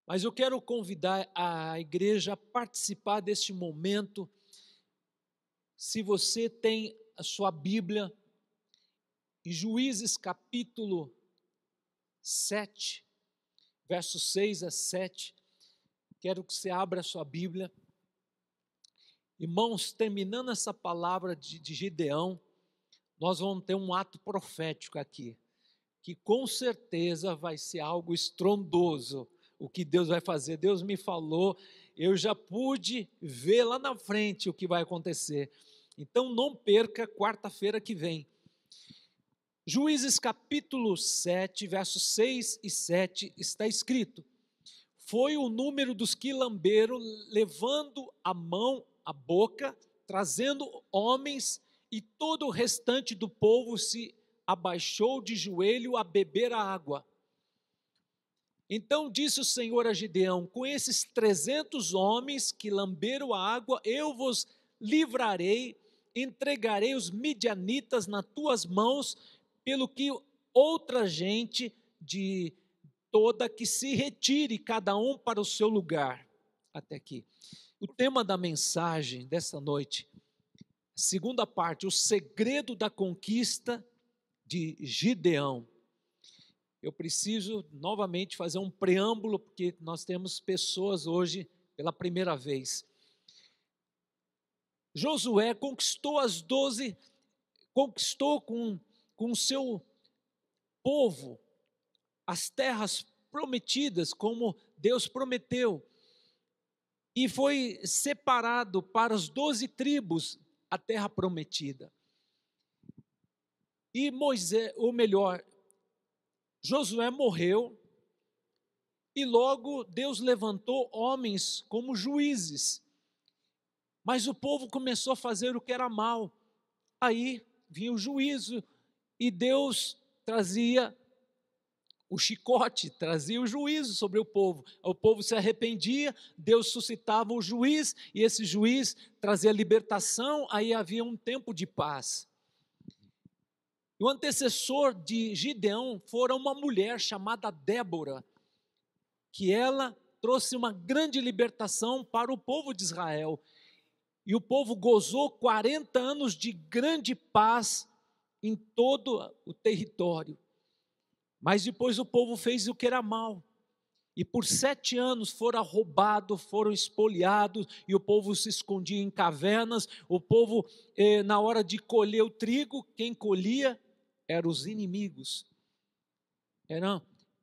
Mas eu quero convidar a igreja a participar deste momento. Se você tem a sua Bíblia, em Juízes capítulo 7, versos 6 a 7, quero que você abra a sua Bíblia. Irmãos, terminando essa palavra de Gideão, nós vamos ter um ato profético aqui, que com certeza vai ser algo estrondoso, o que Deus vai fazer. Deus me falou, eu já pude ver lá na frente o que vai acontecer. Então não perca quarta-feira que vem. Juízes capítulo 7, versos 6 e 7, está escrito: foi o número dos que lamberam, levando a mão à boca, trazendo homens, e todo o restante do povo se abaixou de joelho a beber a água. Então disse o Senhor a Gideão: com esses 300 homens que lamberam a água, eu vos livrarei, entregarei os midianitas nas tuas mãos, pelo que outra gente de toda que se retire, cada um para o seu lugar. Até aqui. O tema da mensagem dessa noite, segunda parte, o segredo da conquista de Gideão. Eu preciso novamente fazer um preâmbulo, porque nós temos pessoas hoje pela primeira vez. Josué conquistou conquistou com o seu povo as terras prometidas, como Deus prometeu, e foi separado para as 12 tribos a terra prometida. E Josué morreu, e logo Deus levantou homens como juízes, mas o povo começou a fazer o que era mal. Aí vinha o juízo, e Deus trazia o chicote, trazia o juízo sobre o povo se arrependia, Deus suscitava o juiz, e esse juiz trazia libertação, aí havia um tempo de paz. O antecessor de Gideão fora uma mulher chamada Débora, que ela trouxe uma grande libertação para o povo de Israel, e o povo gozou 40 anos de grande paz em todo o território. Mas depois o povo fez o que era mal, e por 7 anos foram roubados, foram espoliados, e o povo se escondia em cavernas. O povo, na hora de colher o trigo, quem colhia eram os inimigos,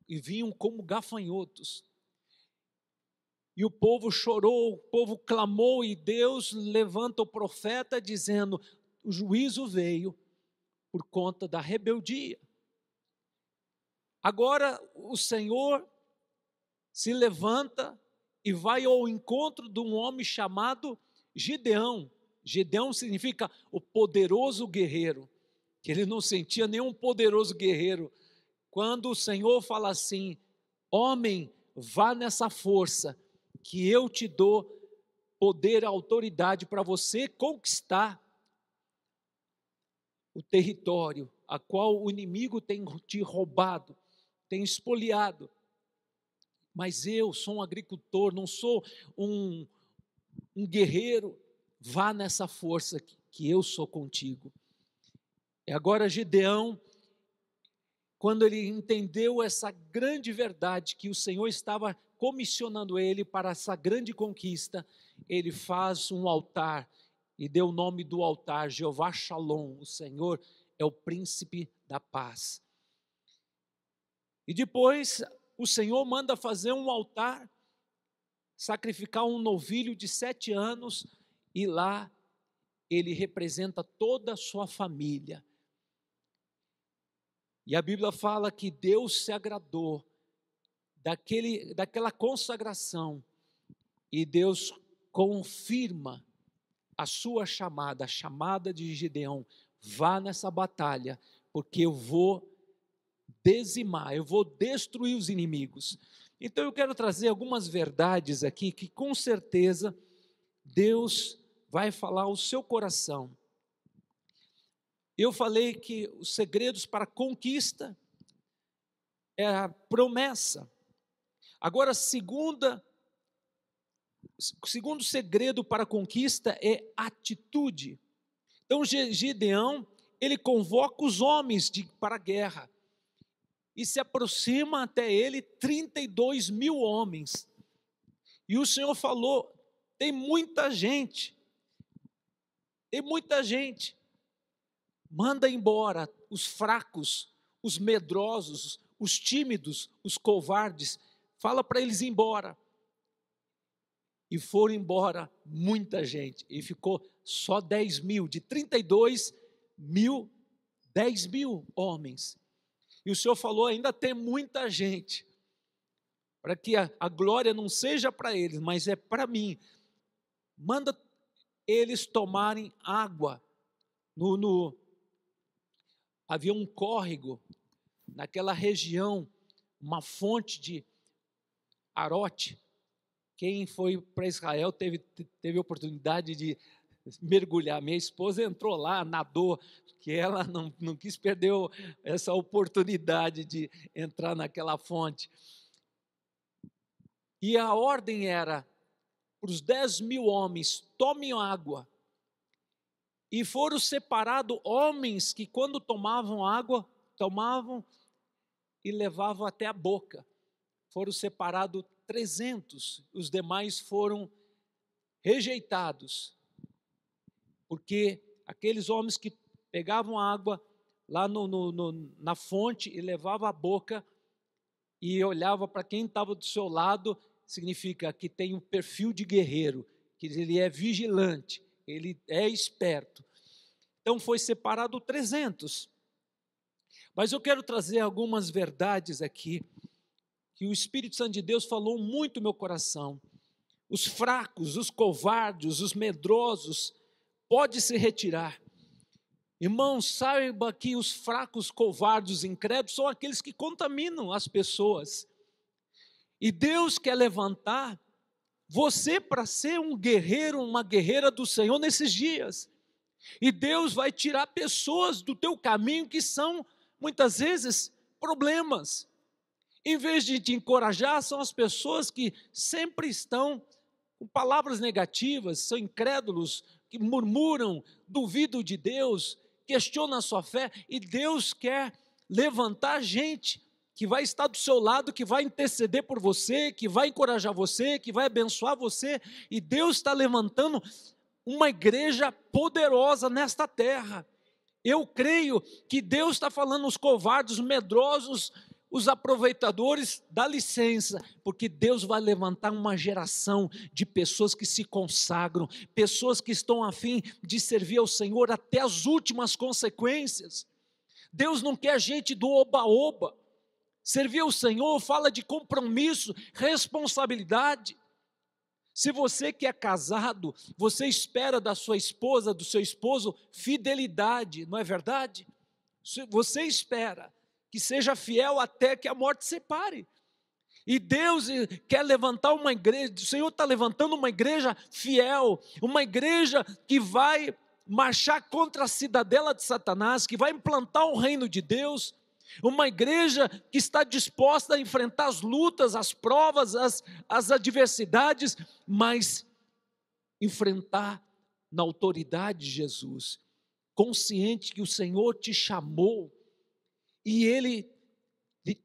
e vinham como gafanhotos. E o povo chorou, o povo clamou, e Deus levanta o profeta dizendo: o juízo veio por conta da rebeldia. Agora o Senhor se levanta e vai ao encontro de um homem chamado Gideão. Gideão significa o poderoso guerreiro, que ele não sentia nenhum poderoso guerreiro. Quando o Senhor fala assim: homem, vá nessa força, que eu te dou poder e autoridade para você conquistar o território a qual o inimigo tem te roubado, tem espoliado. Mas eu sou um agricultor, não sou um guerreiro. Vá nessa força que eu sou contigo. E agora Gideão, quando ele entendeu essa grande verdade, que o Senhor estava comissionando ele para essa grande conquista, ele faz um altar, e deu o nome do altar Jeová Shalom, o Senhor é o príncipe da paz. E depois o Senhor manda fazer um altar, sacrificar um novilho de 7 anos, e lá ele representa toda a sua família. E a Bíblia fala que Deus se agradou daquela consagração, e Deus confirma a sua chamada, a chamada de Gideão: vá nessa batalha, porque eu vou dizimar, eu vou destruir os inimigos. Então eu quero trazer algumas verdades aqui, que com certeza Deus vai falar ao seu coração. Eu falei que os segredos para a conquista é a promessa. Agora, segundo segredo para a conquista é atitude. Então, Gideão, ele convoca os homens para a guerra. E se aproxima até ele 32 mil homens. E o Senhor falou, tem muita gente. Manda embora os fracos, os medrosos, os tímidos, os covardes. Fala para eles ir embora. E foram embora muita gente. E ficou só 10 mil, de 32 mil, 10 mil homens. E o Senhor falou, ainda tem muita gente, para que a glória não seja para eles, mas é para mim. Manda eles tomarem água. Havia um córrego naquela região, uma fonte de Arote. Quem foi para Israel teve oportunidade de mergulhar. Minha esposa entrou lá, nadou, que ela não quis perder essa oportunidade de entrar naquela fonte. E a ordem era, para os 10 mil homens, tomem água. E foram separados homens que quando tomavam água, tomavam e levavam até a boca. Foram separados 300, os demais foram rejeitados. Porque aqueles homens que pegavam água lá na fonte e levavam à boca e olhava para quem estava do seu lado, significa que tem um perfil de guerreiro, que ele é vigilante, ele é esperto. Então foi separado 300. Mas eu quero trazer algumas verdades aqui, que o Espírito Santo de Deus falou muito no meu coração. Os fracos, os covardes, os medrosos, pode se retirar. Irmãos, saiba que os fracos, covardes, os incrédulos são aqueles que contaminam as pessoas. E Deus quer levantar você para ser um guerreiro, uma guerreira do Senhor nesses dias. E Deus vai tirar pessoas do teu caminho que são, muitas vezes, problemas. Em vez de te encorajar, são as pessoas que sempre estão com palavras negativas, são incrédulos, que murmuram, duvidam de Deus, questionam a sua fé, e Deus quer levantar gente que vai estar do seu lado, que vai interceder por você, que vai encorajar você, que vai abençoar você, e Deus está levantando uma igreja poderosa nesta terra. Eu creio que Deus está falando os covardes, os medrosos, os aproveitadores, dá licença, porque Deus vai levantar uma geração de pessoas que se consagram, pessoas que estão a fim de servir ao Senhor até as últimas consequências. Deus não quer gente do oba-oba. Servir ao Senhor fala de compromisso, responsabilidade. Se você que é casado, você espera da sua esposa, do seu esposo, fidelidade, não é verdade? Você espera que seja fiel até que a morte separe. E Deus quer levantar uma igreja, o Senhor está levantando uma igreja fiel, uma igreja que vai marchar contra a cidadela de Satanás, que vai implantar o reino de Deus, uma igreja que está disposta a enfrentar as lutas, as provas, as adversidades, mas enfrentar na autoridade de Jesus, consciente que o Senhor te chamou, e Ele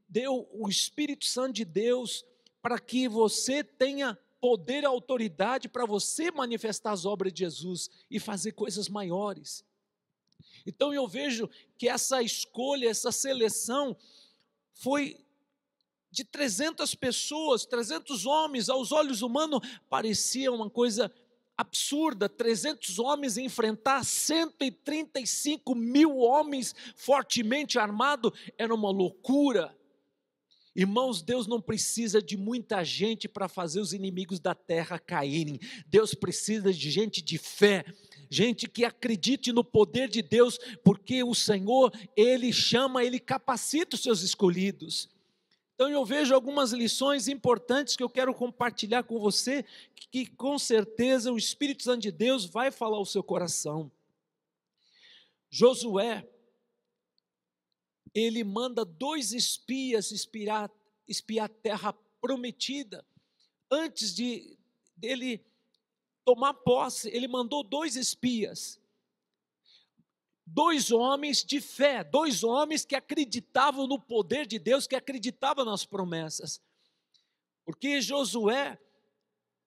deu o Espírito Santo de Deus para que você tenha poder e autoridade para você manifestar as obras de Jesus e fazer coisas maiores. Então eu vejo que essa escolha, essa seleção foi de 300 pessoas, 300 homens, aos olhos humanos parecia uma coisa absurda, 300 homens enfrentar 135 mil homens fortemente armados, era uma loucura. Irmãos, Deus não precisa de muita gente para fazer os inimigos da terra caírem. Deus precisa de gente de fé, gente que acredite no poder de Deus, porque o Senhor, Ele chama, Ele capacita os seus escolhidos. Então eu vejo algumas lições importantes que eu quero compartilhar com você, que com certeza o Espírito Santo de Deus vai falar ao seu coração. Josué, ele manda 2 espias espiar a terra prometida. Antes dele tomar posse, ele mandou 2 espias, 2 homens de fé, 2 homens que acreditavam no poder de Deus, que acreditavam nas promessas. Porque Josué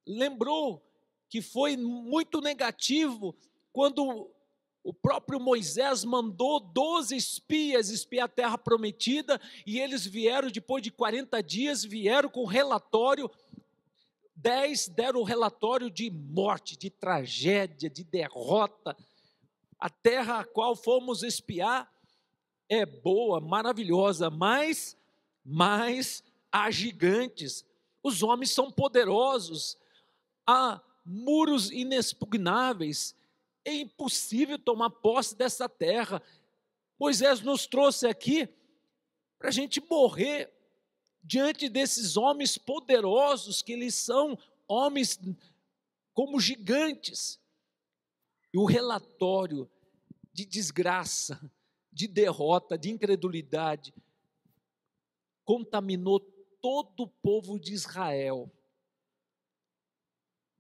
lembrou que foi muito negativo quando o próprio Moisés mandou 12 espias espiar a terra prometida, e eles vieram, depois de 40 dias, vieram com relatório. 10 deram o relatório de morte, de tragédia, de derrota. A terra a qual fomos espiar é boa, maravilhosa, mas há gigantes. Os homens são poderosos, há muros inexpugnáveis. É impossível tomar posse dessa terra. Moisés nos trouxe aqui para a gente morrer diante desses homens poderosos, que eles são homens como gigantes. E o relatório de desgraça, de derrota, de incredulidade, contaminou todo o povo de Israel.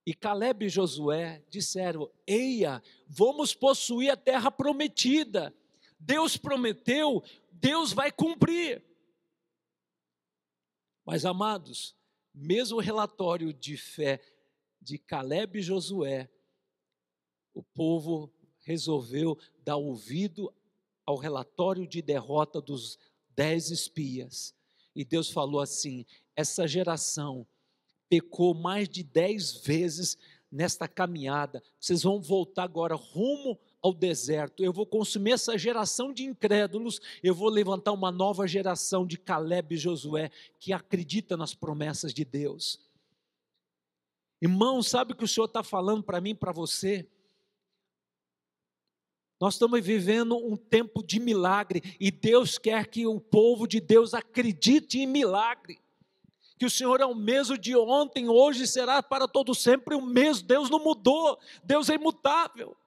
E Calebe e Josué disseram: eia, vamos possuir a terra prometida. Deus prometeu, Deus vai cumprir. Mas, amados, mesmo o relatório de fé de Calebe e Josué, o povo resolveu dar ouvido ao relatório de derrota dos 10 espias. E Deus falou assim: essa geração pecou mais de 10 vezes nesta caminhada, vocês vão voltar agora rumo ao deserto. Eu vou consumir essa geração de incrédulos, eu vou levantar uma nova geração de Calebe e Josué, que acredita nas promessas de Deus. Irmão, sabe o que o Senhor está falando para mim e para você? Nós estamos vivendo um tempo de milagre, e Deus quer que o povo de Deus acredite em milagre, que o Senhor é o mesmo de ontem, hoje, será para todo sempre o mesmo. Deus não mudou, Deus é imutável.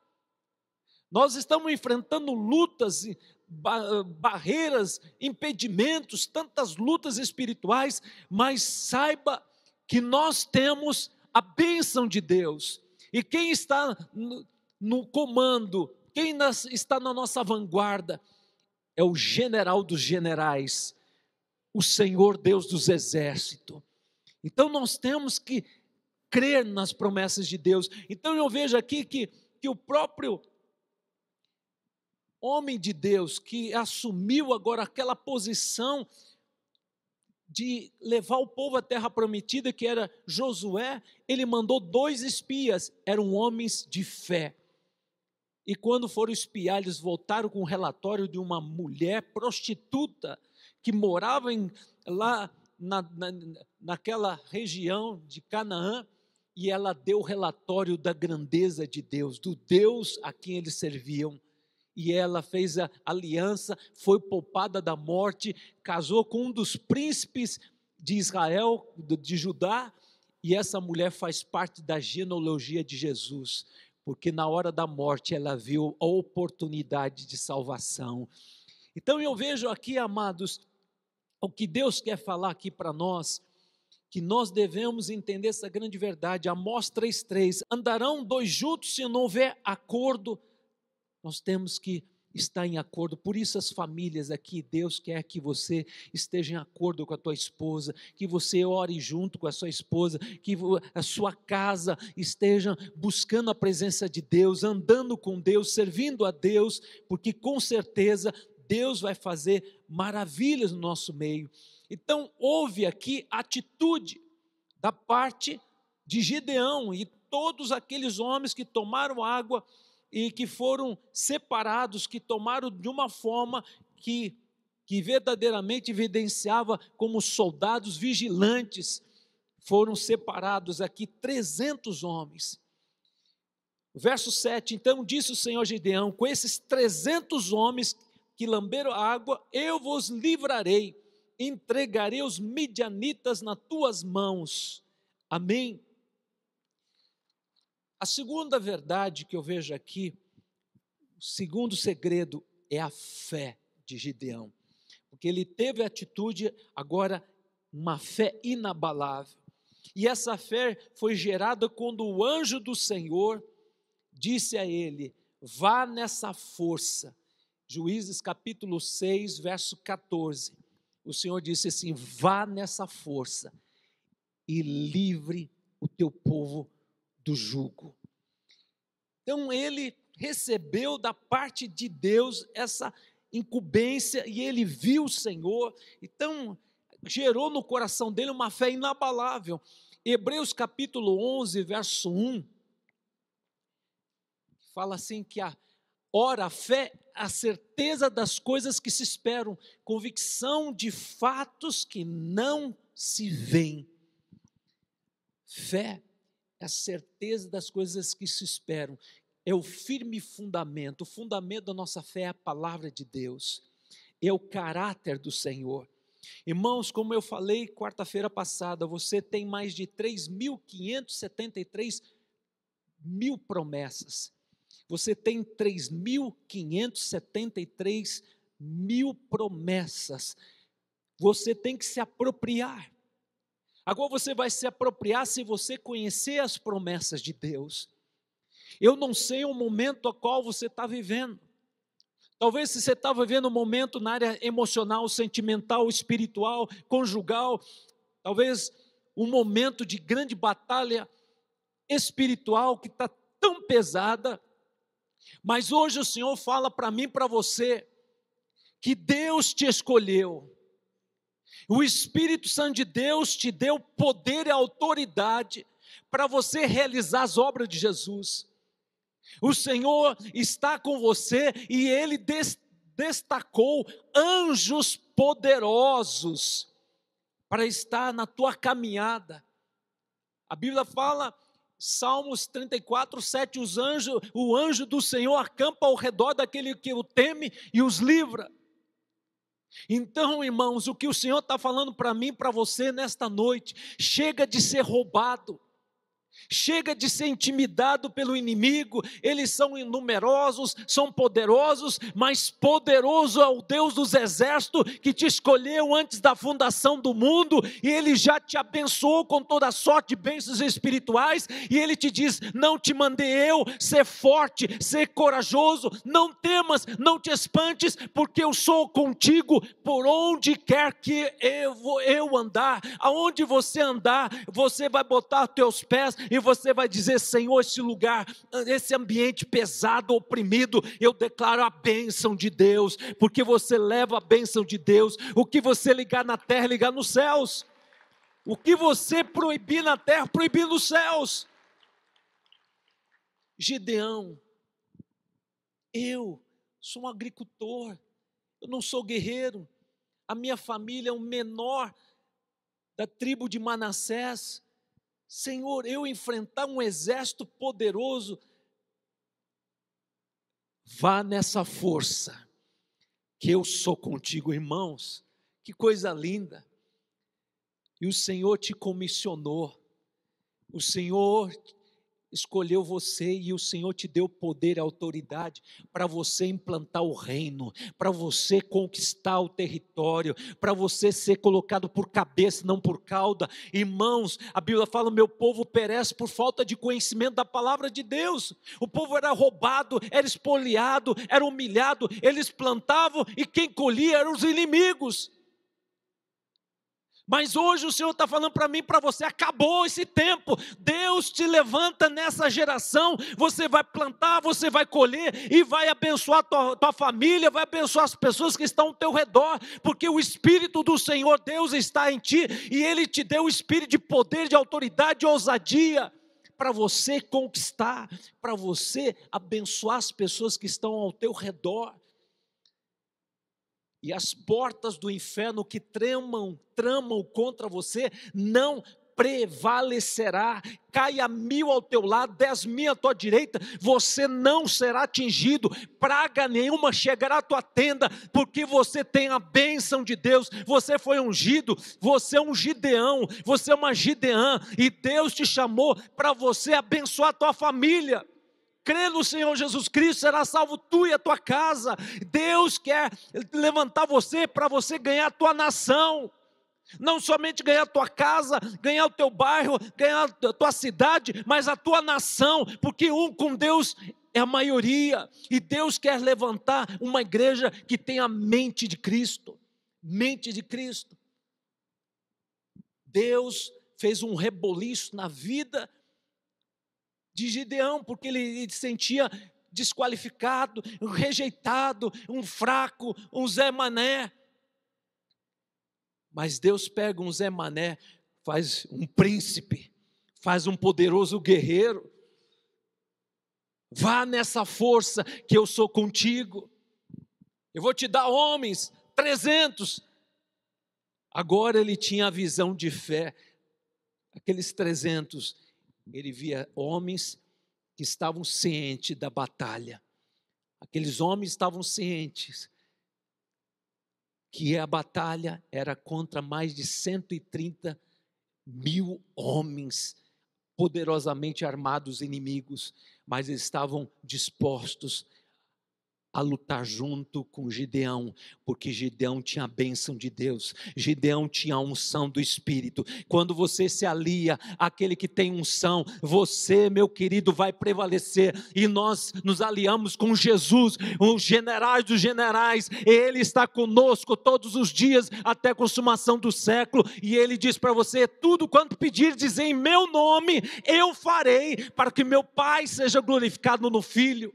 Nós estamos enfrentando lutas, barreiras, impedimentos, tantas lutas espirituais, mas saiba que nós temos a bênção de Deus, e quem está no comando, quem está na nossa vanguarda, é o general dos generais, o Senhor Deus dos exércitos. Então nós temos que crer nas promessas de Deus. Então eu vejo aqui que o próprio homem de Deus, que assumiu agora aquela posição de levar o povo à terra prometida, que era Josué, ele mandou 2 espias, eram homens de fé. E quando foram espiar, eles voltaram com um relatório de uma mulher prostituta, que morava lá naquela região de Canaã, e ela deu o relatório da grandeza de Deus, do Deus a quem eles serviam. E ela fez a aliança, foi poupada da morte, casou com um dos príncipes de Israel, de Judá, e essa mulher faz parte da genealogia de Jesus, porque na hora da morte ela viu a oportunidade de salvação. Então eu vejo aqui, amados, o que Deus quer falar aqui para nós, que nós devemos entender essa grande verdade. Amós 3,3: andarão 2 juntos se não houver acordo. Nós temos que estar em acordo. Por isso as famílias aqui, Deus quer que você esteja em acordo com a tua esposa, que você ore junto com a sua esposa, que a sua casa esteja buscando a presença de Deus, andando com Deus, servindo a Deus, porque com certeza Deus vai fazer maravilhas no nosso meio. Então houve aqui atitude da parte de Gideão e todos aqueles homens que tomaram água e que foram separados, que tomaram de uma forma que verdadeiramente evidenciava como soldados vigilantes. Foram separados aqui 300 homens. Verso 7, então disse o Senhor Gideão: com esses 300 homens que lamberam a água, eu vos livrarei, entregarei os midianitas nas tuas mãos. Amém? A segunda verdade que eu vejo aqui, o segundo segredo, é a fé de Gideão, porque ele teve a atitude agora uma fé inabalável. E essa fé foi gerada quando o anjo do Senhor disse a ele: vá nessa força. Juízes capítulo 6, verso 14. O Senhor disse assim: vá nessa força e livre o teu povo do jugo. Então ele recebeu da parte de Deus essa incumbência e ele viu o Senhor. Então gerou no coração dele uma fé inabalável. Hebreus capítulo 11, verso 1, fala assim que ora, a fé, a certeza das coisas que se esperam, convicção de fatos que não se veem. Fé é a certeza das coisas que se esperam, é o firme fundamento. O fundamento da nossa fé é a palavra de Deus, é o caráter do Senhor. Irmãos, como eu falei quarta-feira passada, você tem mais de 3.573 mil promessas. Você tem 3.573 mil promessas. Você tem que se apropriar. Agora você vai se apropriar se você conhecer as promessas de Deus. Eu não sei o momento a qual você está vivendo. Talvez se você está vivendo um momento na área emocional, sentimental, espiritual, conjugal, talvez um momento de grande batalha espiritual que está tão pesada, mas hoje o Senhor fala para mim e para você, que Deus te escolheu, o Espírito Santo de Deus te deu poder e autoridade para você realizar as obras de Jesus. O Senhor está com você e Ele destacou anjos poderosos para estar na tua caminhada. A Bíblia fala, Salmos 34, 7, o anjo do Senhor acampa ao redor daquele que o teme e os livra. Então, irmãos, o que o Senhor está falando para mim e para você nesta noite, chega de ser roubado. Chega de ser intimidado pelo inimigo. Eles são numerosos, são poderosos, mas poderoso é o Deus dos exércitos que te escolheu antes da fundação do mundo, e Ele já te abençoou com toda sorte de bênçãos espirituais, e Ele te diz: não te mandei eu, ser forte, ser corajoso, não temas, não te espantes, porque eu sou contigo por onde quer que eu andar. Aonde você andar, você vai botar teus pés e você vai dizer: Senhor, esse lugar, esse ambiente pesado, oprimido, eu declaro a bênção de Deus, porque você leva a bênção de Deus. O que você ligar na terra, ligar nos céus. O que você proibir na terra, proibir nos céus. Gideão: eu sou um agricultor, eu não sou guerreiro, a minha família é o menor da tribo de Manassés. Senhor, eu enfrentar um exército poderoso, vá nessa força, que eu sou contigo. Irmãos, que coisa linda. E o Senhor te comissionou, o Senhor escolheu você e o Senhor te deu poder e autoridade para você implantar o reino, para você conquistar o território, para você ser colocado por cabeça, não por cauda. Irmãos, a Bíblia fala: meu povo perece por falta de conhecimento da palavra de Deus. O povo era roubado, era espoliado, era humilhado, eles plantavam e quem colhia eram os inimigos. Mas hoje o Senhor está falando para mim e para você: acabou esse tempo. Deus te levanta nessa geração. Você vai plantar, você vai colher e vai abençoar tua família, vai abençoar as pessoas que estão ao teu redor, porque o Espírito do Senhor Deus está em ti e Ele te deu o espírito de poder, de autoridade, de ousadia, para você conquistar, para você abençoar as pessoas que estão ao teu redor. E as portas do inferno que tramam contra você não prevalecerá. Caia 1.000 ao teu lado, 10.000 à tua direita, você não será atingido. Praga nenhuma chegará à tua tenda, porque você tem a bênção de Deus. Você foi ungido, você é um Gideão, você é uma Gideã, e Deus te chamou para você abençoar a tua família. Crê no Senhor Jesus Cristo, será salvo tu e a tua casa. Deus quer levantar você para você ganhar a tua nação. Não somente ganhar a tua casa, ganhar o teu bairro, ganhar a tua cidade, mas a tua nação, porque com Deus é a maioria, e Deus quer levantar uma igreja que tenha a mente de Cristo, mente de Cristo. Deus fez um reboliço na vida de Gideão, porque ele se sentia desqualificado, rejeitado, um fraco, um Zé Mané. Mas Deus pega um Zé Mané, faz um príncipe, faz um poderoso guerreiro. Vá nessa força que eu sou contigo. Eu vou te dar homens, 300. Agora ele tinha a visão de fé. Aqueles 300, ele via homens que estavam cientes da batalha. Aqueles homens estavam cientes que a batalha era contra mais de 130 mil homens poderosamente armados inimigos, mas eles estavam dispostos a lutar junto com Gideão, porque Gideão tinha a bênção de Deus, Gideão tinha a unção do Espírito. Quando você se alia àquele que tem unção, você, meu querido, vai prevalecer, e nós nos aliamos com Jesus, os generais dos generais, ele está conosco todos os dias, até a consumação do século, e ele diz para você, tudo quanto pedir, dizer em meu nome, eu farei, para que meu Pai seja glorificado no Filho.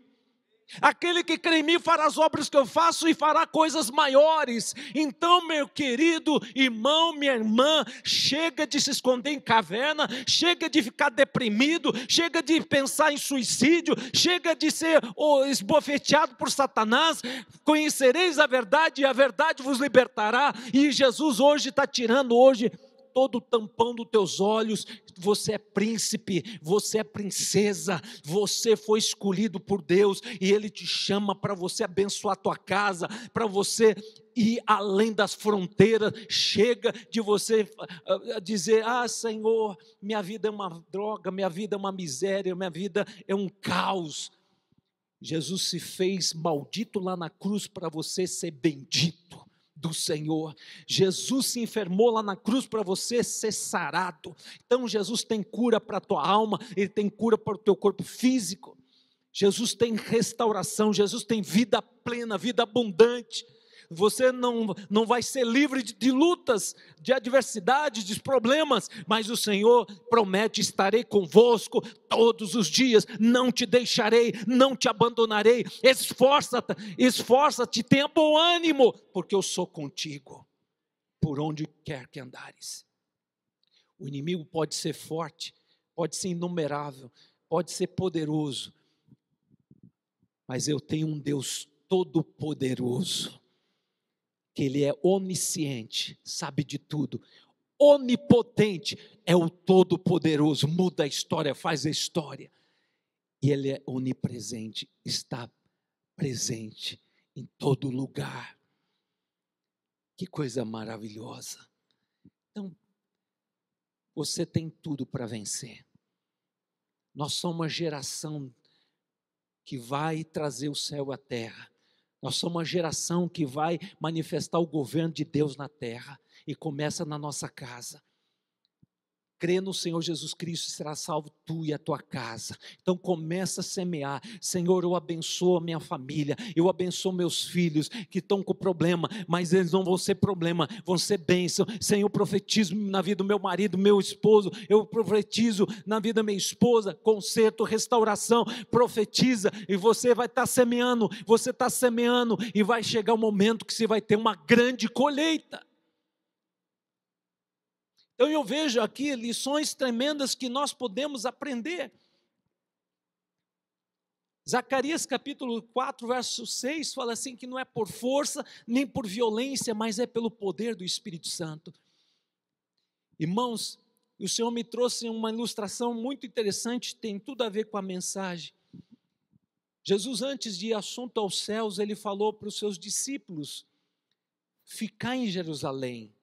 Aquele que crê em mim fará as obras que eu faço e fará coisas maiores. Então, meu querido irmão, minha irmã, chega de se esconder em caverna, chega de ficar deprimido, chega de pensar em suicídio, chega de ser esbofeteado por Satanás. Conhecereis a verdade e a verdade vos libertará. E Jesus hoje está tirando todo o tampão dos teus olhos. Você é príncipe, você é princesa, você foi escolhido por Deus, e Ele te chama para você abençoar a tua casa, para você ir além das fronteiras. Chega de você dizer, Senhor, minha vida é uma droga, minha vida é uma miséria, minha vida é um caos. Jesus se fez maldito lá na cruz para você ser bendito do Senhor. Jesus se enfermou lá na cruz para você ser sarado. Então Jesus tem cura para a tua alma, Ele tem cura para o teu corpo físico. Jesus tem restauração, Jesus tem vida plena, vida abundante. Você não vai ser livre de lutas, de adversidades, de problemas, mas o Senhor promete, estarei convosco todos os dias, não te deixarei, não te abandonarei. Esforça-te, tenha bom ânimo, porque eu sou contigo, por onde quer que andares. O inimigo pode ser forte, pode ser inumerável, pode ser poderoso, mas eu tenho um Deus todo-poderoso, que Ele é onisciente, sabe de tudo, onipotente, é o todo-poderoso, muda a história, faz a história, e Ele é onipresente, está presente em todo lugar. Que coisa maravilhosa. Então, você tem tudo para vencer. Nós somos uma geração que vai trazer o céu à terra. Nós somos uma geração que vai manifestar o governo de Deus na terra, e começa na nossa casa. Crê no Senhor Jesus Cristo, será salvo tu e a tua casa. Então começa a semear. Senhor, eu abençoo a minha família, eu abençoo meus filhos que estão com problema, mas eles não vão ser problema, vão ser bênção. Senhor, profetizo na vida do meu marido, meu esposo, eu profetizo na vida da minha esposa, conserto, restauração, profetiza, e você vai estar semeando, você está semeando, e vai chegar o momento que você vai ter uma grande colheita. Então eu vejo aqui lições tremendas que nós podemos aprender. Zacarias capítulo 4, verso 6, fala assim, que não é por força, nem por violência, mas é pelo poder do Espírito Santo. Irmãos, o Senhor me trouxe uma ilustração muito interessante, tem tudo a ver com a mensagem. Jesus, antes de ir assunto aos céus, Ele falou para os seus discípulos, ficai em Jerusalém,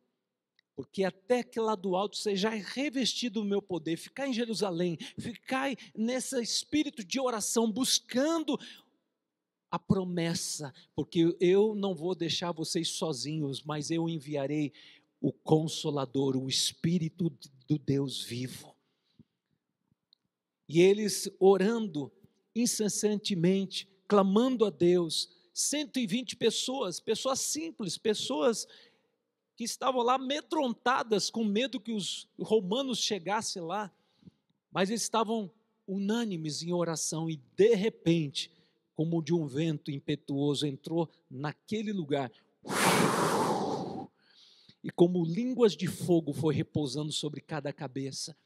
porque até que lá do alto sejais revestido do meu poder. Ficai em Jerusalém, ficai nesse espírito de oração, buscando a promessa, porque eu não vou deixar vocês sozinhos, mas eu enviarei o Consolador, o Espírito do Deus vivo. E eles orando incessantemente, clamando a Deus, 120 pessoas simples, pessoas que estavam lá amedrontadas, com medo que os romanos chegassem lá, mas eles estavam unânimes em oração, e de repente, como de um vento impetuoso, entrou naquele lugar, e como línguas de fogo foi repousando sobre cada cabeça,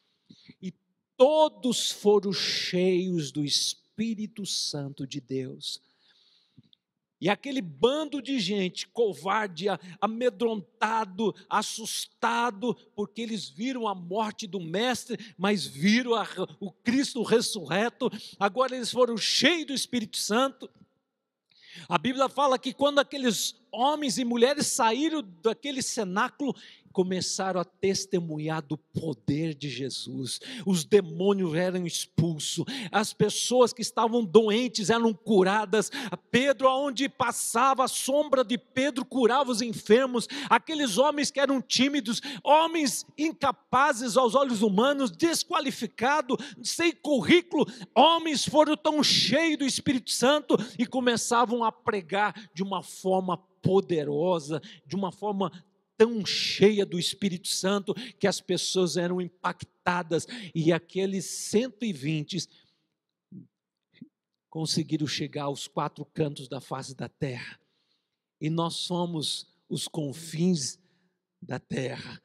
e todos foram cheios do Espírito Santo de Deus. E aquele bando de gente covarde, amedrontado, assustado, porque eles viram a morte do Mestre, mas viram o Cristo ressurreto, agora eles foram cheios do Espírito Santo. A Bíblia fala que quando aqueles homens e mulheres saíram daquele cenáculo, começaram a testemunhar do poder de Jesus, os demônios eram expulsos, as pessoas que estavam doentes eram curadas. Pedro, aonde passava, a sombra de Pedro curava os enfermos. Aqueles homens que eram tímidos, homens incapazes aos olhos humanos, desqualificados, sem currículo, homens foram tão cheios do Espírito Santo e começavam a pregar de uma forma poderosa, de uma forma tão cheia do Espírito Santo, que as pessoas eram impactadas, e aqueles 120 conseguiram chegar aos 4 cantos da face da terra, e nós somos os confins da terra.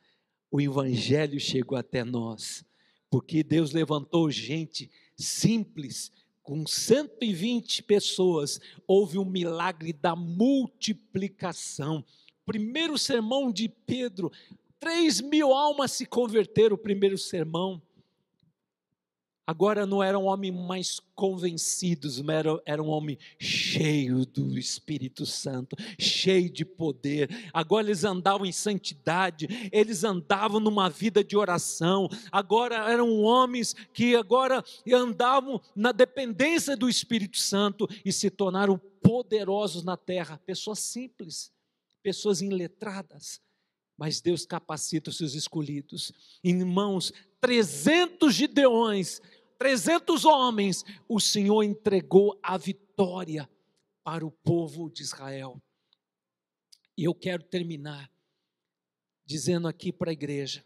O Evangelho chegou até nós, porque Deus levantou gente simples, com 120 pessoas, houve um milagre da multiplicação. Primeiro sermão de Pedro, 3.000 almas se converteram, o primeiro sermão. Agora não eram homens mais convencidos, mas eram homens cheios do Espírito Santo, cheios de poder. Agora eles andavam em santidade, eles andavam numa vida de oração. Agora eram homens que agora andavam na dependência do Espírito Santo e se tornaram poderosos na terra. Pessoas simples, pessoas iletradas, mas Deus capacita os seus escolhidos. Irmãos, 300 gideões, 300 homens, o Senhor entregou a vitória para o povo de Israel. E eu quero terminar dizendo aqui para a igreja,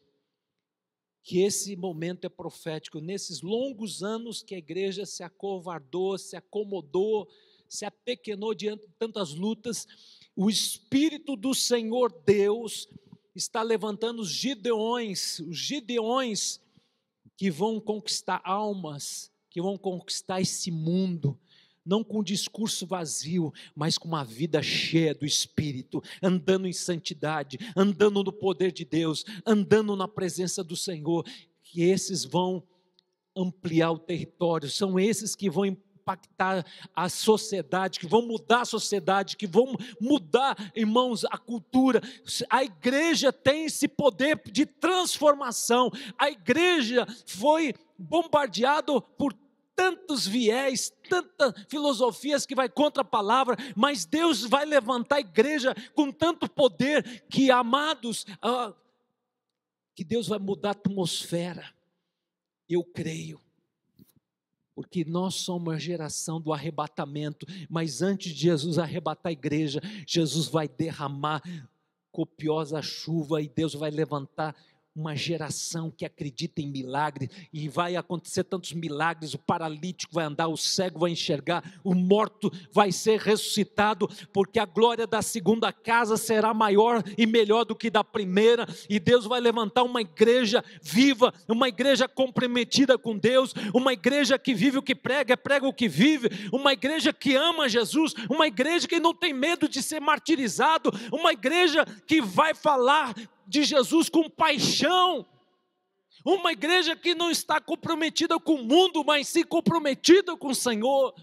que esse momento é profético. Nesses longos anos que a igreja se acovardou, se acomodou, se apequenou diante de tantas lutas, o Espírito do Senhor Deus está levantando os gideões que vão conquistar almas, que vão conquistar esse mundo, não com um discurso vazio, mas com uma vida cheia do Espírito, andando em santidade, andando no poder de Deus, andando na presença do Senhor, que esses vão ampliar o território, são esses que vão impactar a sociedade, que vão mudar a sociedade, que vão mudar, irmãos, a cultura. A igreja tem esse poder de transformação. A igreja foi bombardeada por tantos viés, tantas filosofias que vai contra a palavra, mas Deus vai levantar a igreja com tanto poder que, amados, que Deus vai mudar a atmosfera. Eu creio. Porque nós somos a geração do arrebatamento, mas antes de Jesus arrebatar a igreja, Jesus vai derramar copiosa chuva e Deus vai levantar uma geração que acredita em milagre, e vai acontecer tantos milagres, o paralítico vai andar, o cego vai enxergar, o morto vai ser ressuscitado, porque a glória da segunda casa será maior e melhor do que da primeira, e Deus vai levantar uma igreja viva, uma igreja comprometida com Deus, uma igreja que vive o que prega, prega o que vive, uma igreja que ama Jesus, uma igreja que não tem medo de ser martirizado, uma igreja que vai falar de Jesus com paixão, uma igreja que não está comprometida com o mundo, mas sim comprometida com o Senhor,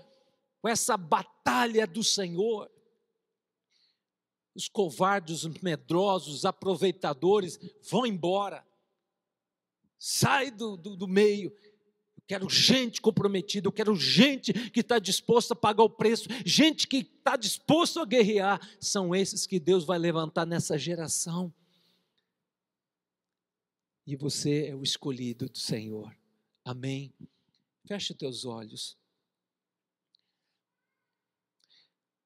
com essa batalha do Senhor. Os covardes, os medrosos, os aproveitadores vão embora, sai do meio. Eu quero gente comprometida, eu quero gente que está disposta a pagar o preço, gente que está disposta a guerrear. São esses que Deus vai levantar nessa geração. e você é o escolhido do Senhor. Amém? Feche os teus olhos.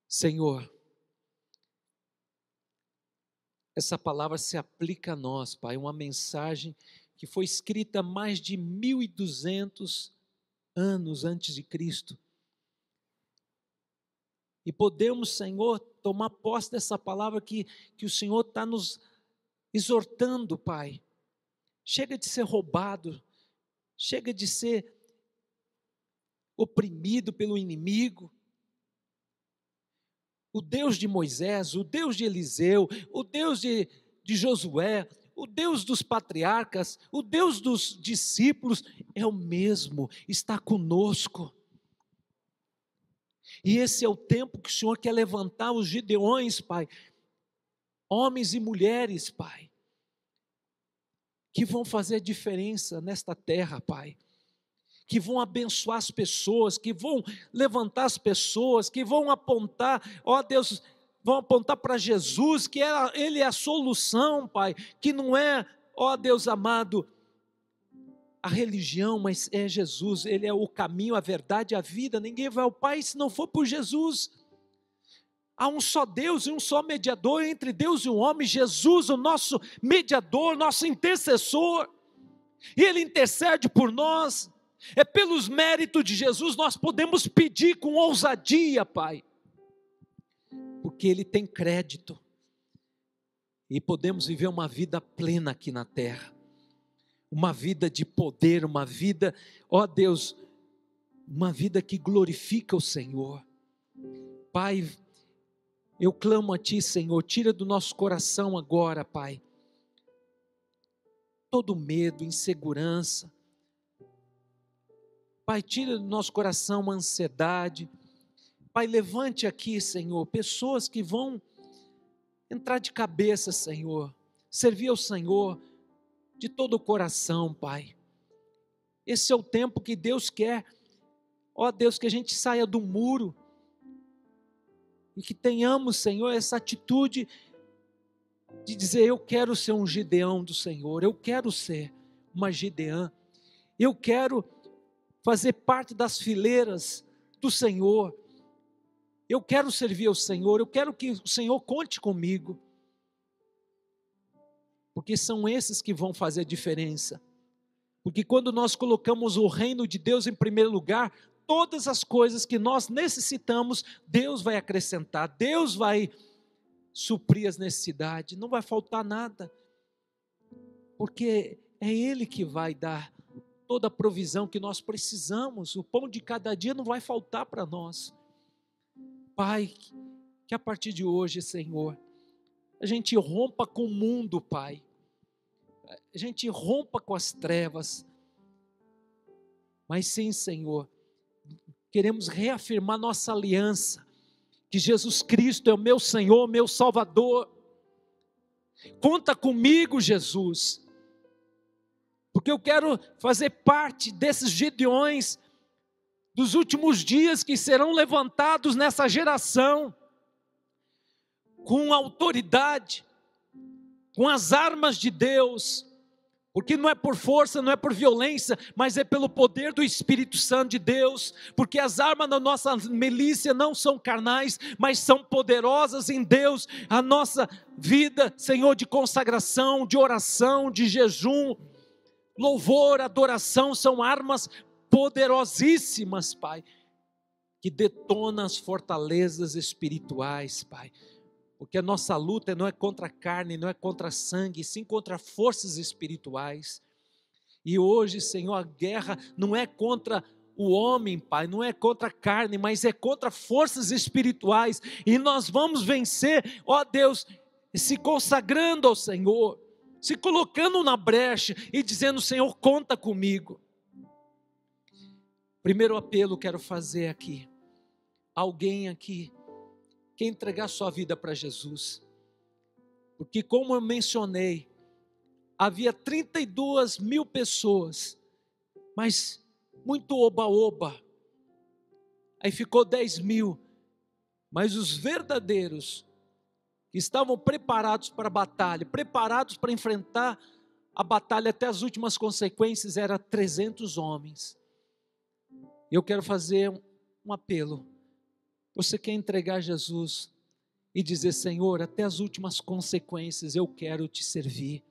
Senhor, essa palavra se aplica a nós, Pai, uma mensagem que foi escrita mais de 1200 anos antes de Cristo. E podemos, Senhor, tomar posse dessa palavra que o Senhor está nos exortando, Pai. Chega de ser roubado, chega de ser oprimido pelo inimigo. O Deus de Moisés, o Deus de Eliseu, o Deus de Josué, o Deus dos patriarcas, o Deus dos discípulos, é o mesmo, está conosco. E esse é o tempo que o Senhor quer levantar os Gideões, Pai, homens e mulheres, Pai, que vão fazer diferença nesta terra, Pai, que vão abençoar as pessoas, que vão levantar as pessoas, que vão apontar, ó Deus, vão apontar para Jesus, que Ele é a solução, Pai, que não é, ó Deus amado, a religião, mas é Jesus, Ele é o caminho, a verdade, a vida. Ninguém vai ao Pai se não for por Jesus. Há um só Deus e um só mediador entre Deus e o homem, Jesus, o nosso mediador, nosso intercessor, e Ele intercede por nós. É pelos méritos de Jesus nós podemos pedir com ousadia, Pai, porque Ele tem crédito, e podemos viver uma vida plena aqui na terra. Uma vida de poder, uma vida, ó Deus, uma vida que glorifica o Senhor. Pai, eu clamo a Ti, Senhor, tira do nosso coração agora, Pai, todo medo, insegurança. Pai, tira do nosso coração a ansiedade. Pai, levante aqui, Senhor, pessoas que vão entrar de cabeça, Senhor, servir ao Senhor de todo o coração, Pai. Esse é o tempo que Deus quer, ó Deus, que a gente saia do muro e que tenhamos, Senhor, essa atitude de dizer: eu quero ser um Gideão do Senhor, eu quero ser uma Gideã, eu quero fazer parte das fileiras do Senhor, eu quero servir ao Senhor, eu quero que o Senhor conte comigo. Porque são esses que vão fazer a diferença. Porque quando nós colocamos o reino de Deus em primeiro lugar, todas as coisas que nós necessitamos, Deus vai acrescentar, Deus vai suprir as necessidades, não vai faltar nada. Porque é Ele que vai dar toda a provisão que nós precisamos, o pão de cada dia não vai faltar para nós. Pai, que a partir de hoje, Senhor, a gente rompa com o mundo, Pai. A gente rompa com as trevas. Mas sim, Senhor, queremos reafirmar nossa aliança, que Jesus Cristo é o meu Senhor, meu Salvador. Conta comigo, Jesus, porque eu quero fazer parte desses Gideões dos últimos dias que serão levantados nessa geração, com autoridade, com as armas de Deus, porque não é por força, não é por violência, mas é pelo poder do Espírito Santo de Deus, porque as armas da nossa milícia não são carnais, mas são poderosas em Deus. A nossa vida, Senhor, de consagração, de oração, de jejum, louvor, adoração, são armas poderosíssimas, Pai, que detonam as fortalezas espirituais, Pai. Porque a nossa luta não é contra a carne, não é contra sangue, sim contra forças espirituais. E hoje, Senhor, a guerra não é contra o homem, Pai, não é contra a carne, mas é contra forças espirituais. E nós vamos vencer, ó Deus, se consagrando ao Senhor, se colocando na brecha e dizendo: Senhor, conta comigo. Primeiro apelo quero fazer aqui. Alguém aqui quer entregar sua vida para Jesus, porque como eu mencionei, havia 32 mil pessoas, mas muito oba-oba, aí ficou 10 mil, mas os verdadeiros, que estavam preparados para a batalha, preparados para enfrentar a batalha até as últimas consequências era 300 homens. Eu quero fazer um apelo. Você quer entregar Jesus e dizer: Senhor, até as últimas consequências eu quero te servir.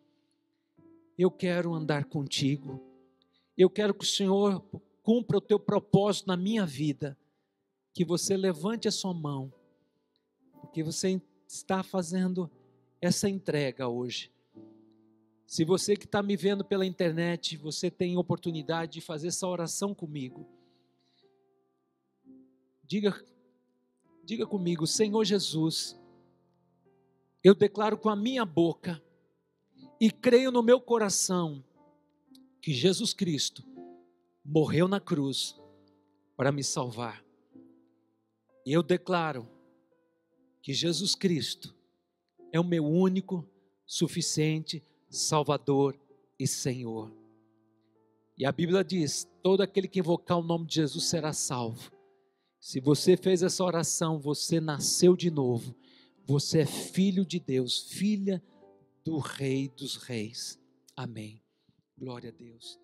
Eu quero andar contigo. Eu quero que o Senhor cumpra o teu propósito na minha vida. Que você levante a sua mão, porque você está fazendo essa entrega hoje. Se você que está me vendo pela internet, você tem oportunidade de fazer essa oração comigo. Diga comigo: Senhor Jesus, eu declaro com a minha boca e creio no meu coração que Jesus Cristo morreu na cruz para me salvar. E eu declaro que Jesus Cristo é o meu único, suficiente Salvador e Senhor. E a Bíblia diz: todo aquele que invocar o nome de Jesus será salvo. Se você fez essa oração, você nasceu de novo. Você é filho de Deus, filha do Rei dos Reis. Amém. Glória a Deus.